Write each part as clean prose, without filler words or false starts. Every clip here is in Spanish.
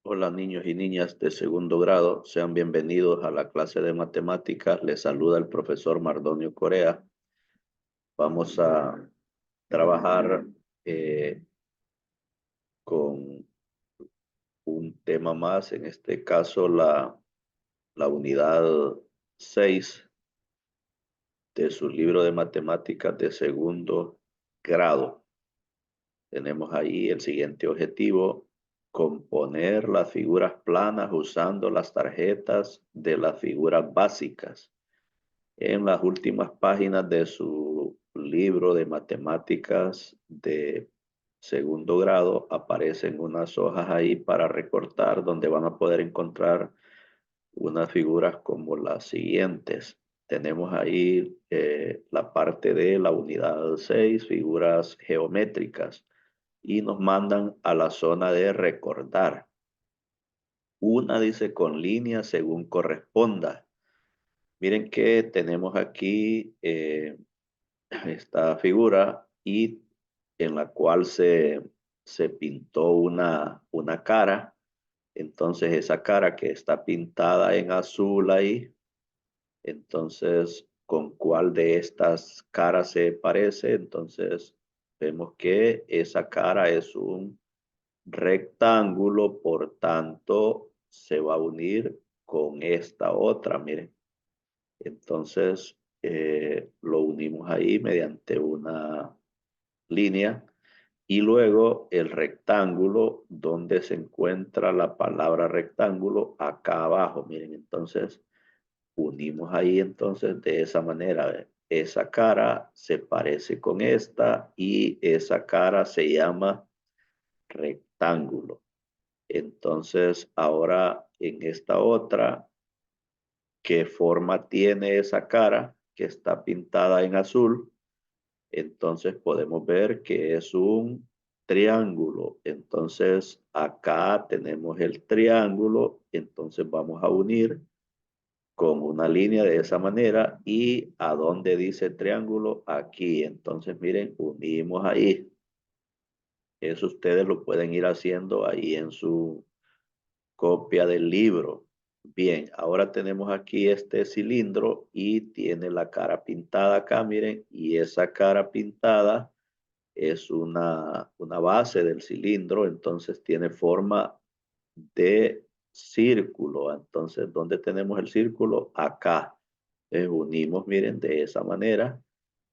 Hola niños y niñas de segundo grado, sean bienvenidos a la clase de matemáticas. Les saluda el profesor Mardonio Corea. Vamos a trabajar eh, con un tema más, en este caso la unidad 6 de su libro de matemáticas de segundo grado. Tenemos ahí el siguiente objetivo: componer las figuras planas usando las tarjetas de las figuras básicas. En las últimas páginas de su libro de matemáticas de segundo grado aparecen unas hojas ahí para recortar, donde van a poder encontrar unas figuras como las siguientes. Tenemos ahí la parte de la unidad 6, figuras geométricas, y nos mandan a la zona de recordar. Una dice con líneas según corresponda. Miren que tenemos aquí esta figura, y en la cual se pintó una cara. Entonces esa cara que está pintada en azul ahí, entonces ¿con cuál de estas caras se parece? Entonces vemos que esa cara es un rectángulo, por tanto se va a unir con esta otra, miren. Entonces lo unimos ahí mediante una línea, y luego el rectángulo donde se encuentra la palabra rectángulo acá abajo, miren. Entonces unimos ahí, entonces de esa manera esa cara se parece con esta y esa cara se llama rectángulo. Entonces ahora en esta otra, ¿qué forma tiene esa cara que está pintada en azul? Entonces podemos ver que es un triángulo. Entonces acá tenemos el triángulo, entonces vamos a unir con una línea de esa manera. ¿Y a dónde dice triángulo? Aquí. Entonces miren, unimos ahí. Eso ustedes lo pueden ir haciendo ahí en su copia del libro. Bien, ahora tenemos aquí este cilindro y tiene la cara pintada acá, miren, y esa cara pintada es una base del cilindro, entonces tiene forma de círculo. Entonces, ¿dónde tenemos el círculo? Acá. Unimos, miren, de esa manera.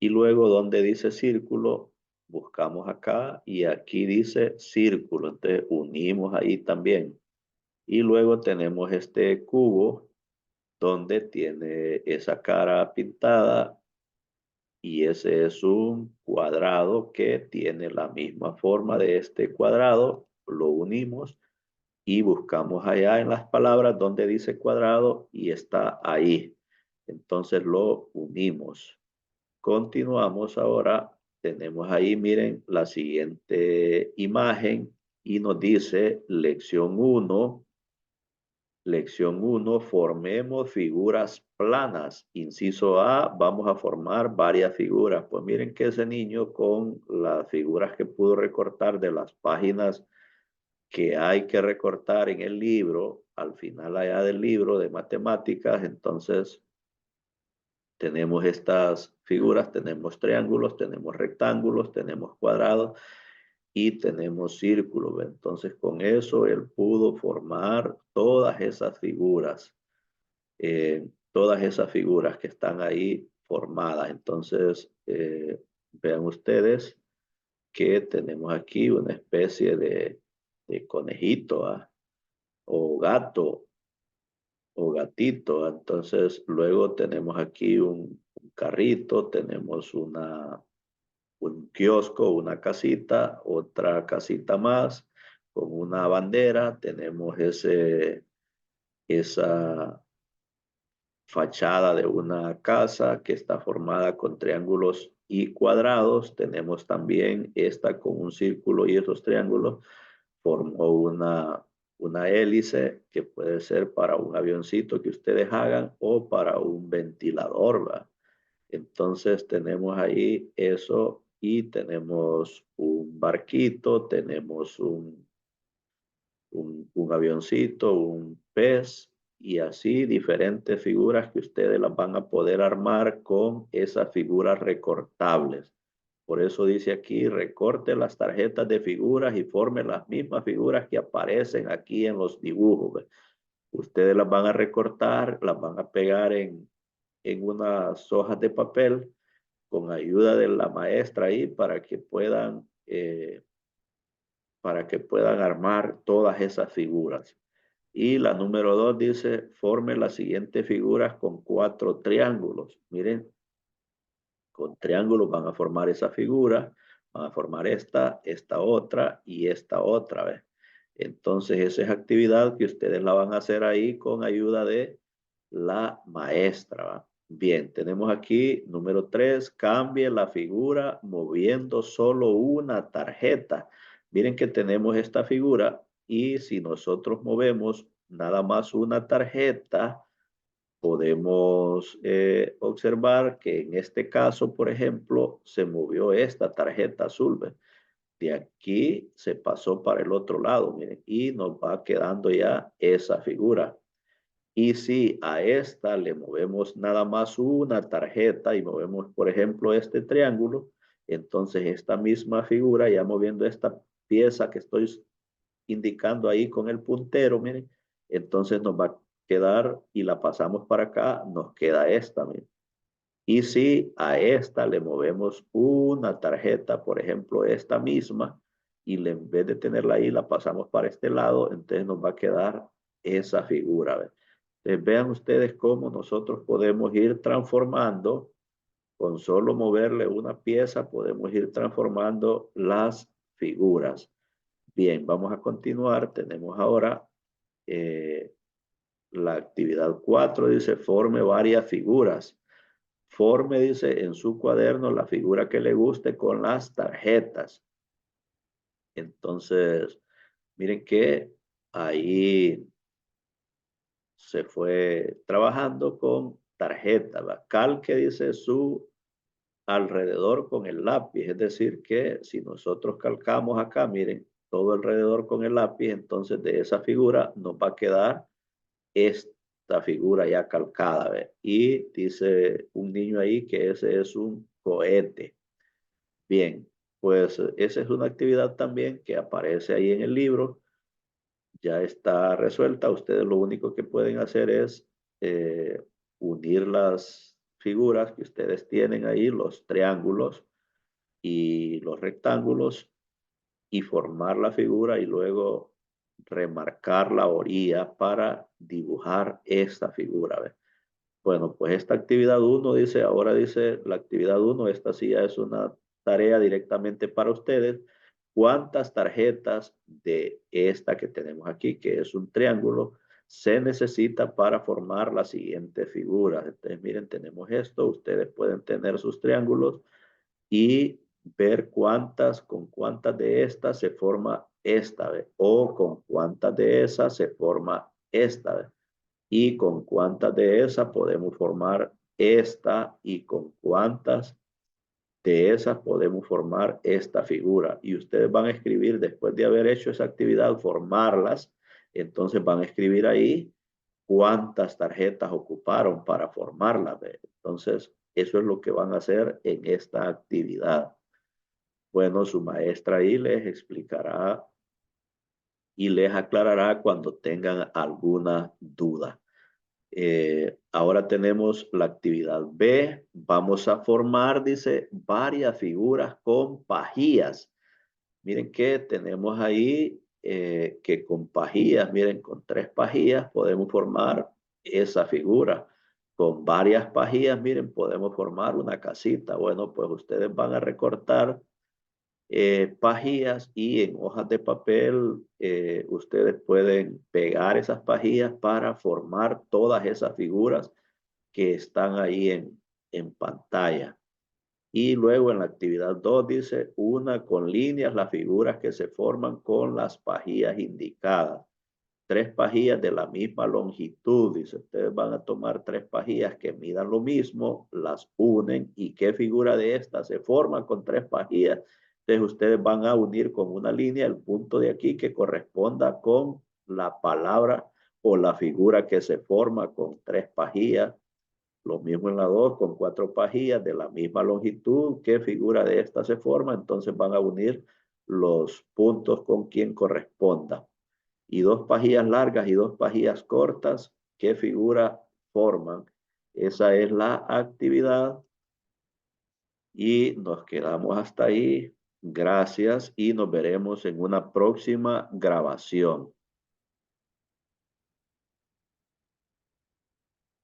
Y luego, donde dice círculo, buscamos acá y aquí dice círculo. Entonces, unimos ahí también. Y luego tenemos este cubo donde tiene esa cara pintada, y ese es un cuadrado que tiene la misma forma de este cuadrado. Lo unimos y buscamos allá en las palabras donde dice cuadrado y está ahí. Entonces lo unimos. Continuamos ahora. Tenemos ahí, miren, la siguiente imagen y nos dice lección 1. Lección 1, formemos figuras planas. Inciso A, vamos a formar varias figuras. Pues miren que ese niño, con las figuras que pudo recortar de las páginas que hay que recortar en el libro, al final allá del libro de matemáticas, entonces tenemos estas figuras, tenemos triángulos, tenemos rectángulos, tenemos cuadrados y tenemos círculos. Entonces con eso él pudo formar todas esas figuras que están ahí formadas. Entonces vean ustedes que tenemos aquí una especie de conejito, ¿ah? O gato o gatito. Entonces luego tenemos aquí un carrito, tenemos un kiosco, una casita, otra casita más con una bandera, tenemos esa fachada de una casa que está formada con triángulos y cuadrados. Tenemos también esta con un círculo y esos triángulos. Formó una hélice que puede ser para un avioncito que ustedes hagan o para un ventilador, ¿va? Entonces tenemos ahí eso, y tenemos un barquito, tenemos un avioncito, un pez y así diferentes figuras que ustedes las van a poder armar con esas figuras recortables. Por eso dice aquí, recorte las tarjetas de figuras y forme las mismas figuras que aparecen aquí en los dibujos. ¿Ve? Ustedes las van a recortar, las van a pegar en unas hojas de papel con ayuda de la maestra ahí para que puedan armar todas esas figuras. Y la número 2 dice, forme las siguientes figuras con 4 triángulos. Miren, con triángulos van a formar esa figura, van a formar esta otra y esta otra vez. Entonces, esa es actividad que ustedes la van a hacer ahí con ayuda de la maestra. ¿Va? Bien, tenemos aquí número 3, cambie la figura moviendo solo una tarjeta. Miren que tenemos esta figura y si nosotros movemos nada más una tarjeta, podemos observar que en este caso, por ejemplo, se movió esta tarjeta azul. ¿Ve? De aquí se pasó para el otro lado, miren, y nos va quedando ya esa figura. Y si a esta le movemos nada más una tarjeta y movemos, por ejemplo, este triángulo, entonces esta misma figura, ya moviendo esta pieza que estoy indicando ahí con el puntero, miren, entonces nos va a quedar y la pasamos para acá, nos queda esta, miren. Y si a esta le movemos una tarjeta, por ejemplo, esta misma, y en vez de tenerla ahí, la pasamos para este lado, entonces nos va a quedar esa figura. ¿Ve? Entonces vean ustedes cómo nosotros podemos ir transformando, con solo moverle una pieza, podemos ir transformando las figuras. Bien, vamos a continuar. Tenemos ahora eh, la actividad 4, dice, forme varias figuras. Forme, dice, en su cuaderno la figura que le guste con las tarjetas. Entonces, miren que ahí se fue trabajando con tarjeta. ¿Va? Calque, dice, su alrededor con el lápiz. Es decir, que si nosotros calcamos acá, miren, todo alrededor con el lápiz, entonces de esa figura nos va a quedar esta figura ya calcada. ¿Ve? Y dice un niño ahí que ese es un cohete. Bien, pues esa es una actividad también que aparece ahí en el libro. Ya está resuelta. Ustedes lo único que pueden hacer es eh, unir las figuras que ustedes tienen ahí, los triángulos y los rectángulos, y formar la figura y luego remarcar la orilla para dibujar esta figura. ¿Ve? Bueno, pues esta actividad uno dice, ahora dice la actividad uno, esta sí ya es una tarea directamente para ustedes. ¿Cuántas tarjetas de esta que tenemos aquí, que es un triángulo, se necesita para formar las siguientes figuras? Entonces, miren, tenemos esto, ustedes pueden tener sus triángulos y ver con cuántas de estas se forma esta vez, o con cuántas de esas se forma esta vez, y con cuántas de esas podemos formar esta, y con cuántas de esas podemos formar esta figura. Y ustedes van a escribir, después de haber hecho esa actividad, formarlas, entonces van a escribir ahí cuántas tarjetas ocuparon para formarlas. Entonces, eso es lo que van a hacer en esta actividad. Bueno, su maestra ahí les explicará y les aclarará cuando tengan alguna duda. Ahora tenemos la actividad B. Vamos a formar, dice, varias figuras con pajillas. Miren que tenemos ahí que con pajillas, miren, con 3 pajillas podemos formar esa figura. Con varias pajillas, miren, podemos formar una casita. Bueno, pues ustedes van a recortar pajillas y en hojas de papel ustedes pueden pegar esas pajillas para formar todas esas figuras que están ahí en pantalla. Y luego en la actividad 2 dice una con líneas las figuras que se forman con las pajillas indicadas. 3 pajillas de la misma longitud. Dice, ustedes van a tomar 3 pajillas que midan lo mismo, las unen y qué figura de esta se forma con 3 pajillas. Entonces ustedes van a unir con una línea el punto de aquí que corresponda con la palabra o la figura que se forma con 3 pajillas. Lo mismo en la 2 con 4 pajillas de la misma longitud. ¿Qué figura de esta se forma? Entonces van a unir los puntos con quien corresponda. Y 2 pajillas largas y 2 pajillas cortas, ¿qué figura forman? Esa es la actividad y nos quedamos hasta ahí. Gracias y nos veremos en una próxima grabación.